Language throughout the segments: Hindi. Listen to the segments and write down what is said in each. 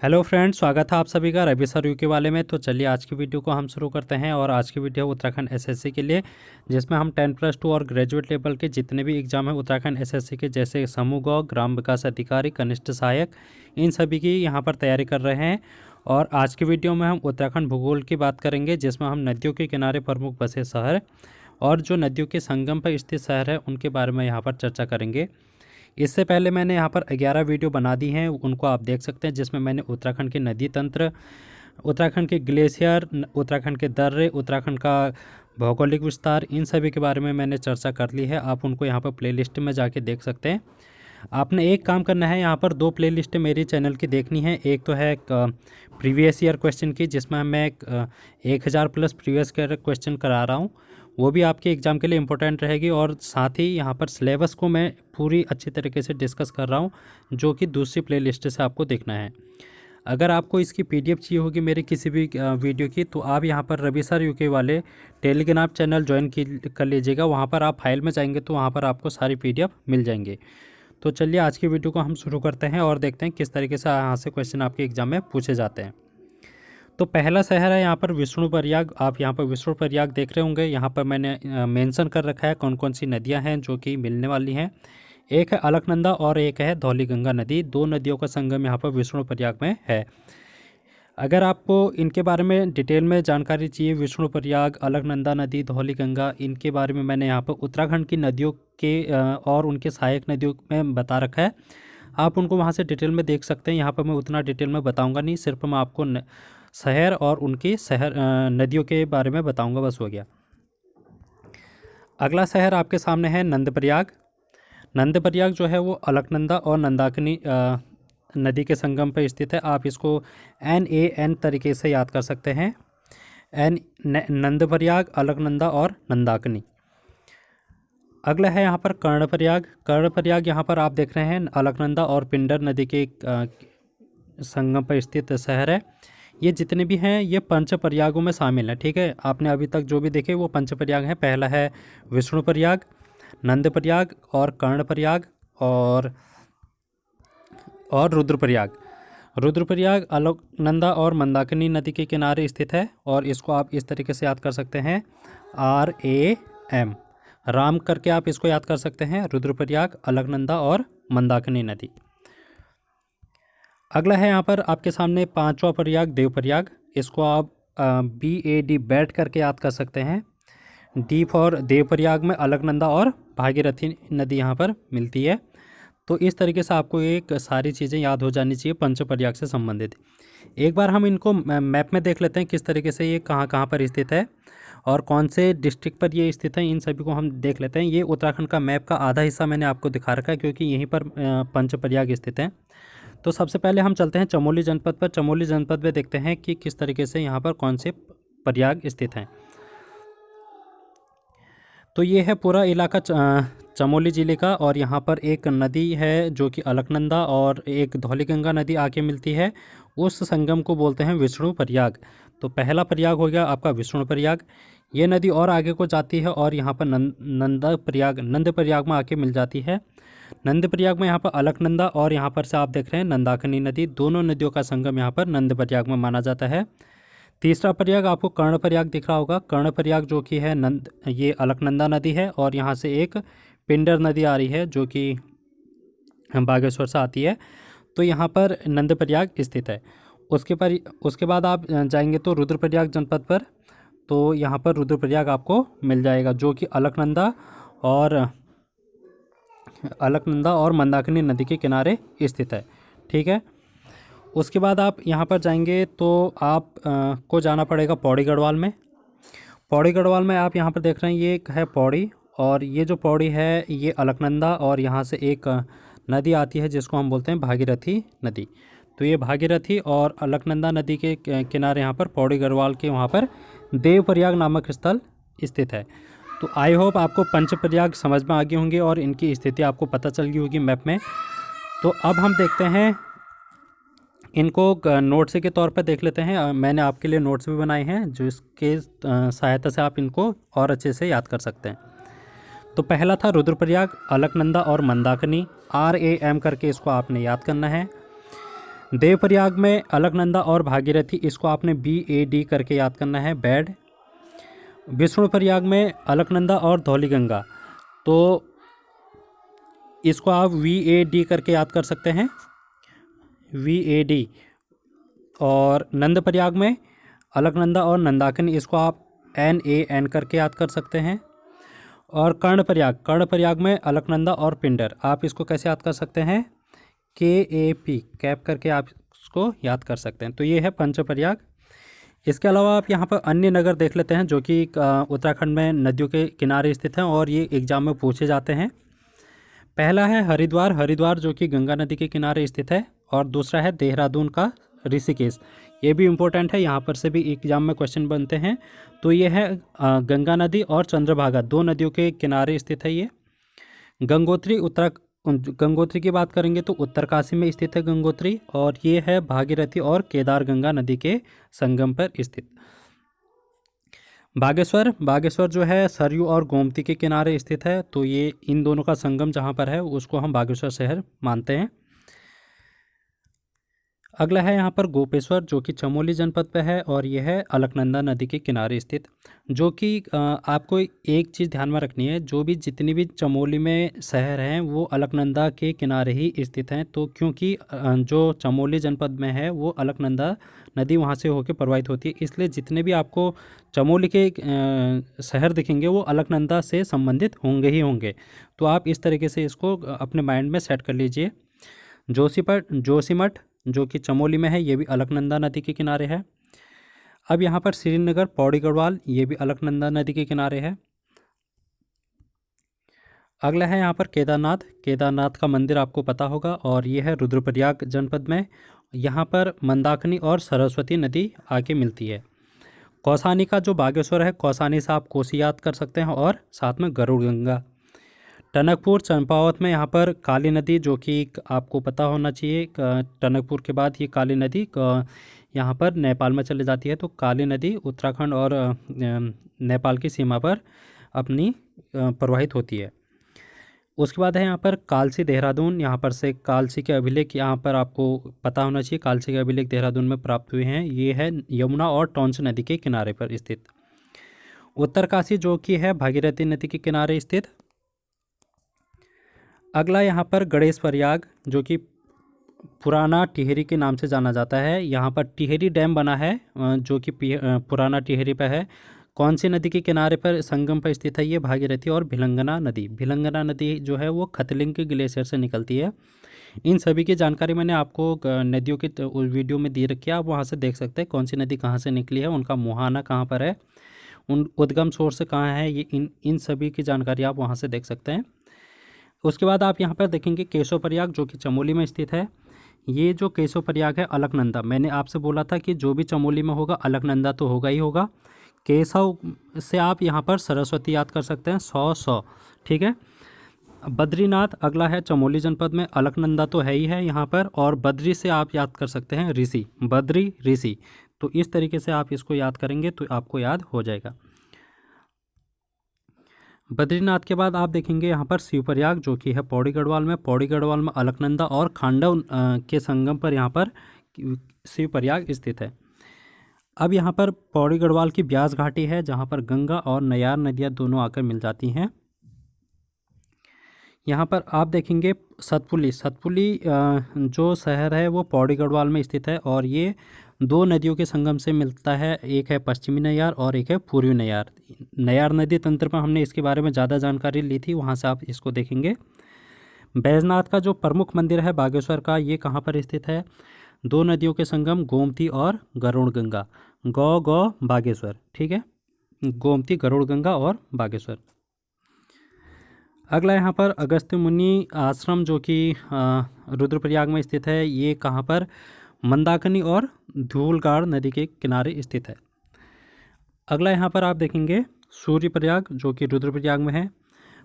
हेलो फ्रेंड्स, स्वागत है आप सभी का रवि सर यूके वाले में। तो चलिए आज की वीडियो को हम शुरू करते हैं। और आज की वीडियो उत्तराखंड एसएससी के लिए, जिसमें हम 10+2 और ग्रेजुएट लेवल के जितने भी एग्जाम हैं उत्तराखंड एसएससी के, जैसे समूह गौ, ग्राम विकास अधिकारी, कनिष्ठ सहायक, इन सभी की यहाँ पर तैयारी कर रहे हैं। और आज की वीडियो में हम उत्तराखंड भूगोल की बात करेंगे, जिसमें हम नदियों के किनारे प्रमुख बसे शहर और जो नदियों के संगम पर स्थित शहर है उनके बारे में यहाँ पर चर्चा करेंगे। इससे पहले मैंने यहाँ पर 11 वीडियो बना दी हैं, उनको आप देख सकते हैं, जिसमें मैंने उत्तराखंड के नदी तंत्र, उत्तराखंड के ग्लेशियर, उत्तराखंड के दर्रे, उत्तराखंड का भौगोलिक विस्तार, इन सभी के बारे में मैंने चर्चा कर ली है। आप उनको यहाँ पर प्लेलिस्ट में जाके देख सकते हैं। आपने एक काम करना है, यहाँ पर 2 प्लेलिस्ट मेरी चैनल की देखनी है। एक तो है प्रीवियस ईयर क्वेश्चन की, जिसमें मैं 1000+ प्रीवियस ईयर क्वेश्चन करा रहा हूँ, वो भी आपके एग्ज़ाम के लिए इम्पोर्टेंट रहेगी। और साथ ही यहाँ पर सिलेबस को मैं पूरी अच्छी तरीके से डिस्कस कर रहा हूँ, जो कि दूसरी प्लेलिस्ट से आपको देखना है। अगर आपको इसकी पीडीएफ चाहिए होगी मेरी किसी भी वीडियो की, तो आप यहाँ पर रवि सर यूके वाले टेलीग्राम चैनल ज्वाइन कर लीजिएगा। वहाँ पर आप फाइल में जाएंगे तो वहाँ पर आपको सारी पीडीएफ मिल जाएंगे। तो चलिए आज की वीडियो को हम शुरू करते हैं और देखते हैं किस तरीके से यहाँ से क्वेश्चन आपके एग्जाम में पूछे जाते हैं। तो पहला शहर है यहाँ पर विष्णुप्रयाग। आप यहाँ पर विष्णुप्रयाग देख रहे होंगे। यहाँ पर मैंने मेंशन कर रखा है कौन कौन सी नदियाँ हैं जो कि मिलने वाली हैं। एक है अलकनंदा और एक है धौलीगंगा नदी। 2 नदियों का संगम यहाँ पर विष्णुप्रयाग में है। अगर आपको इनके बारे में डिटेल में जानकारी चाहिए, विष्णुप्रयाग, अलकनंदा नदी, धौलीगंगा, इनके बारे में मैंने यहाँ पर उत्तराखंड की नदियों के और उनके सहायक नदियों में बता रखा है। आप उनको वहाँ से डिटेल में देख सकते हैं। यहाँ पर मैं उतना डिटेल में बताऊँगा नहीं, सिर्फ मैं आपको शहर और उनकी नदियों के बारे में बताऊँगा, बस हो गया। अगला शहर आपके सामने है नंदप्रयाग। नंदप्रयाग जो है वो अलकनंदा और नंदाकिनी नदी के संगम पर स्थित है। आप इसको NaN तरीके से याद कर सकते हैं। नंदप्रयाग, अलकनंदा और नंदाकिनी। अगला है यहाँ पर कर्णप्रयाग। कर्णप्रयाग यहाँ पर आप देख रहे हैं अलकनंदा और पिंडर नदी के संगम पर स्थित शहर है। ये जितने भी हैं ये पंचप्रयागों में शामिल है। ठीक है, आपने अभी तक जो भी देखे वो पंचप्रयाग हैं। पहला है विष्णुप्रयाग, नंदप्रयाग और कर्णप्रयाग और रुद्रप्रयाग। रुद्रप्रयाग अलकनंदा और मंदाकिनी नदी के किनारे स्थित है। और इसको आप इस तरीके से याद कर सकते हैं, RAM, राम करके आप इसको याद कर सकते हैं। रुद्रप्रयाग, अलकनंदा और मंदाकिनी नदी। अगला है यहाँ पर आपके सामने 5वां प्रयाग, देवप्रयाग। इसको आप BAD बैट करके याद कर सकते हैं। D फॉर देवप्रयाग में अलकनंदा और भागीरथी नदी यहाँ पर मिलती है। तो इस तरीके से आपको एक सारी चीज़ें याद हो जानी चाहिए पंचप्रयाग से संबंधित। एक बार हम इनको मैप में देख लेते हैं किस तरीके से ये कहाँ कहाँ पर स्थित है और कौन से डिस्ट्रिक्ट पर ये स्थित है। इन सभी को हम देख लेते हैं। ये उत्तराखंड का मैप का आधा हिस्सा मैंने आपको दिखा रखा है, क्योंकि यहीं पर पंचप्रयाग स्थित हैं। तो सबसे पहले हम चलते हैं चमोली जनपद पर। चमोली जनपद में देखते हैं कि किस तरीके से यहाँ पर कौन से प्रयाग स्थित हैं। तो ये है पूरा इलाका चमोली ज़िले का। और यहाँ पर एक नदी है जो कि अलकनंदा और एक धौलीगंगा नदी आके मिलती है। उस संगम को बोलते हैं विष्णुप्रयाग। तो पहला प्रयाग हो गया आपका विष्णुप्रयाग। ये नदी और आगे को जाती है और यहाँ पर नंदप्रयाग में आके मिल जाती है। नंदप्रयाग में यहाँ पर अलकनंदा और यहाँ पर से आप देख रहे हैं नंदाकिनी नदी, दोनों नदियों का संगम यहाँ पर नंदप्रयाग में माना जाता है। तीसरा प्रयाग आपको कर्णप्रयाग दिख रहा होगा। कर्णप्रयाग जो कि है ये अलकनंदा नदी है और यहाँ से एक पिंडर नदी आ रही है जो कि बागेश्वर से आती है। तो यहाँ पर नंदप्रयाग स्थित है। उसके बाद आप जाएंगे तो रुद्रप्रयाग जनपद पर। तो यहाँ पर रुद्रप्रयाग आपको मिल जाएगा जो कि अलकनंदा और मंदाकिनी नदी के किनारे स्थित है। ठीक है, उसके बाद आप यहाँ पर जाएंगे तो आप को जाना पड़ेगा पौड़ी गढ़वाल में। पौड़ी गढ़वाल में आप यहाँ पर देख रहे हैं ये है पौड़ी। और ये जो पौड़ी है ये अलकनंदा और यहाँ से एक नदी आती है जिसको हम बोलते हैं भागीरथी नदी। तो ये भागीरथी और अलकनंदा नदी के किनारे यहाँ पर पौड़ी गढ़वाल के वहाँ पर देवप्रयाग नामक स्थल स्थित है। तो आई होप आपको पंचप्रयाग समझ में आ गए होंगे और इनकी स्थिति आपको पता चल गई होगी मैप में। तो अब हम देखते हैं इनको नोट्स के तौर पर देख लेते हैं। मैंने आपके लिए नोट्स भी बनाए हैं जो इसके सहायता से आप इनको और अच्छे से याद कर सकते हैं। तो पहला था रुद्रप्रयाग, अलकनंदा और मंदाकिनी, RAM करके इसको आपने याद करना है। देवप्रयाग में अलकनंदा और भागीरथी, इसको आपने BAD करके याद करना है, बैड। विष्णुप्रयाग में अलकनंदा और धौलीगंगा, तो इसको आप VAD करके याद कर सकते हैं, VAD। और नंदप्रयाग में अलकनंदा और नंदाकिनी, इसको आप NAN करके याद कर सकते हैं। और कर्णप्रयाग में अलकनंदा और पिंडर, आप इसको कैसे याद कर सकते हैं, KAP कैप करके आप इसको याद कर सकते हैं। तो ये है पंचप्रयाग। इसके अलावा आप यहाँ पर अन्य नगर देख लेते हैं जो कि उत्तराखंड में नदियों के किनारे स्थित हैं और ये एग्जाम में पूछे जाते हैं। पहला है हरिद्वार जो कि गंगा नदी के किनारे स्थित है। और दूसरा है देहरादून का ऋषिकेश, ये भी इम्पोर्टेंट है, यहाँ पर से भी एग्जाम में क्वेश्चन बनते हैं। तो ये है गंगा नदी और चंद्रभागा, दो नदियों के किनारे स्थित है ये। गंगोत्री की बात करेंगे तो उत्तरकाशी में स्थित है गंगोत्री, और ये है भागीरथी और केदार गंगा नदी के संगम पर स्थित। बागेश्वर जो है सरयू और गोमती के किनारे स्थित है, तो ये इन दोनों का संगम जहाँ पर है उसको हम बागेश्वर शहर मानते हैं। अगला है यहाँ पर गोपेश्वर जो कि चमोली जनपद पे है, और यह है अलकनंदा नदी के किनारे स्थित। जो कि आपको एक चीज़ ध्यान में रखनी है, जो भी जितनी भी चमोली में शहर हैं वो अलकनंदा के किनारे ही स्थित हैं। तो क्योंकि जो चमोली जनपद में है वो अलकनंदा नदी वहाँ से होकर प्रवाहित होती है, इसलिए जितने भी आपको चमोली के शहर दिखेंगे वो अलकनंदा से संबंधित होंगे ही होंगे। तो आप इस तरीके से इसको अपने माइंड में सेट कर लीजिए। जोशीमठ जो कि चमोली में है, ये भी अलकनंदा नदी के किनारे है। अब यहाँ पर श्रीनगर पौड़ी गढ़वाल, ये भी अलकनंदा नदी के किनारे है। अगला है यहाँ पर केदारनाथ का मंदिर आपको पता होगा, और ये है रुद्रप्रयाग जनपद में। यहाँ पर मंदाकिनी और सरस्वती नदी आके मिलती है। कौसानी का जो बागेश्वर है, कौसानी से आप कोसी याद कर सकते हैं, और साथ में गरुड़ गंगा। टनकपुर चंपावत में यहाँ पर काली नदी, जो कि आपको पता होना चाहिए, टनकपुर के बाद ये काली नदी यहाँ पर नेपाल में चली जाती है। तो काली नदी उत्तराखंड और नेपाल की सीमा पर अपनी प्रवाहित होती है। उसके बाद है यहाँ पर कालसी देहरादून, यहाँ पर से कालसी के अभिलेख यहाँ पर आपको पता होना चाहिए, कालसी के अभिलेख देहरादून में प्राप्त हुए हैं। ये है यमुना और टोंस नदी के किनारे पर स्थित। उत्तरकाशी जो कि है भागीरथी नदी के किनारे स्थित। अगला यहाँ पर गणेश प्रयाग जो कि पुराना टिहरी के नाम से जाना जाता है। यहाँ पर टिहरी डैम बना है जो कि पुराना टिहरी पर है। कौन सी नदी के किनारे पर संगम पर स्थित है, ये भागीरथी और भिलंगना नदी जो है वो खतलिंग के ग्लेशियर से निकलती है। इन सभी की जानकारी मैंने आपको नदियों की वीडियो में दी रखी है, आप वहाँ से देख सकते हैं कौन सी नदी कहाँ से निकली है, उनका मुहाना कहाँ पर है, उन उद्गम सोर्स कहाँ है, ये इन सभी की जानकारी आप वहाँ से देख सकते हैं। उसके बाद आप यहाँ पर देखेंगे केशव प्रयाग जो कि चमोली में स्थित है। ये जो केशव प्रयाग है अलकनंदा, मैंने आपसे बोला था कि जो भी चमोली में होगा अलकनंदा तो होगा ही होगा। केशव से आप यहाँ पर सरस्वती याद कर सकते हैं, 100 ठीक है। बद्रीनाथ अगला है चमोली जनपद में, अलकनंदा तो है ही है यहाँ पर, और बद्री से आप याद कर सकते हैं ऋषि, बद्री ऋषि। तो इस तरीके से आप इसको याद करेंगे तो आपको याद हो जाएगा। बद्रीनाथ के बाद आप देखेंगे यहाँ पर शिवप्रयाग जो कि है पौड़ी गढ़वाल में अलकनंदा और खांडव के संगम पर यहाँ पर शिवप्रयाग स्थित है। अब यहाँ पर पौड़ी गढ़वाल की ब्यास घाटी है जहाँ पर गंगा और नयार नदियाँ दोनों आकर मिल जाती हैं। यहाँ पर आप देखेंगे सतपुली जो शहर है वो पौड़ी गढ़वाल में स्थित है, और ये दो नदियों के संगम से मिलता है, एक है पश्चिमी नयार और एक है पूर्वी नयार। नयार नदी तंत्र पर हमने इसके बारे में ज़्यादा जानकारी ली थी, वहाँ से आप इसको देखेंगे। बैजनाथ का जो प्रमुख मंदिर है बागेश्वर का, ये कहाँ पर स्थित है, दो नदियों के संगम गोमती और गरुड़ गंगा, गौ बागेश्वर, ठीक है, गोमती गरुड़ गंगा और बागेश्वर। अगला यहाँ पर अगस्त्य मुनि आश्रम जो कि रुद्रप्रयाग में स्थित है, ये कहाँ पर, मंदाकिनी और धूलगाड़ नदी के किनारे स्थित है। अगला यहाँ पर आप देखेंगे सूर्यप्रयाग जो कि रुद्रप्रयाग में है।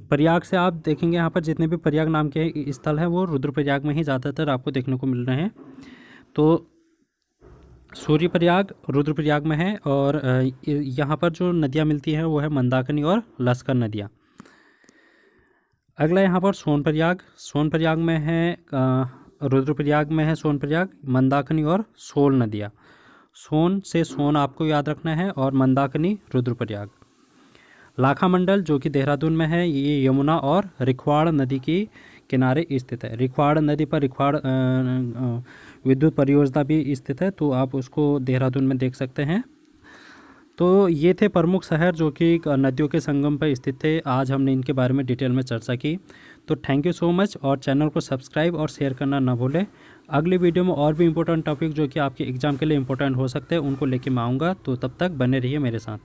प्रयाग से आप देखेंगे यहाँ पर जितने भी प्रयाग नाम के स्थल हैं वो रुद्रप्रयाग में ही ज़्यादातर आपको देखने को मिल रहे हैं। तो सूर्यप्रयाग रुद्रप्रयाग में है, और यहाँ पर जो नदियाँ मिलती हैं वो है मंदाकिनी और लश्कर नदियाँ। अगला यहाँ पर सोनप्रयाग में है रुद्रप्रयाग में है सोनप्रयाग, मंदाकिनी और सोन नदियाँ। सोन से सोन आपको याद रखना है और मंदाकिनी रुद्रप्रयाग। लाखा मंडल जो कि देहरादून में है, ये यमुना और रिखवाड़ नदी की किनारे स्थित है। रिखवाड़ नदी पर रिखवाड़ विद्युत परियोजना भी स्थित है, तो आप उसको देहरादून में देख सकते हैं। तो ये थे प्रमुख शहर जो कि नदियों के संगम पर स्थित थे। आज हमने इनके बारे में डिटेल में चर्चा की। तो थैंक यू सो मच, और चैनल को सब्सक्राइब और शेयर करना ना भूलें। अगली वीडियो में और भी इंपॉर्टेंट टॉपिक जो कि आपके एग्ज़ाम के लिए इंपॉर्टेंट हो सकते हैं उनको लेके मैं आऊँगा, तो तब तक बने रहिए मेरे साथ।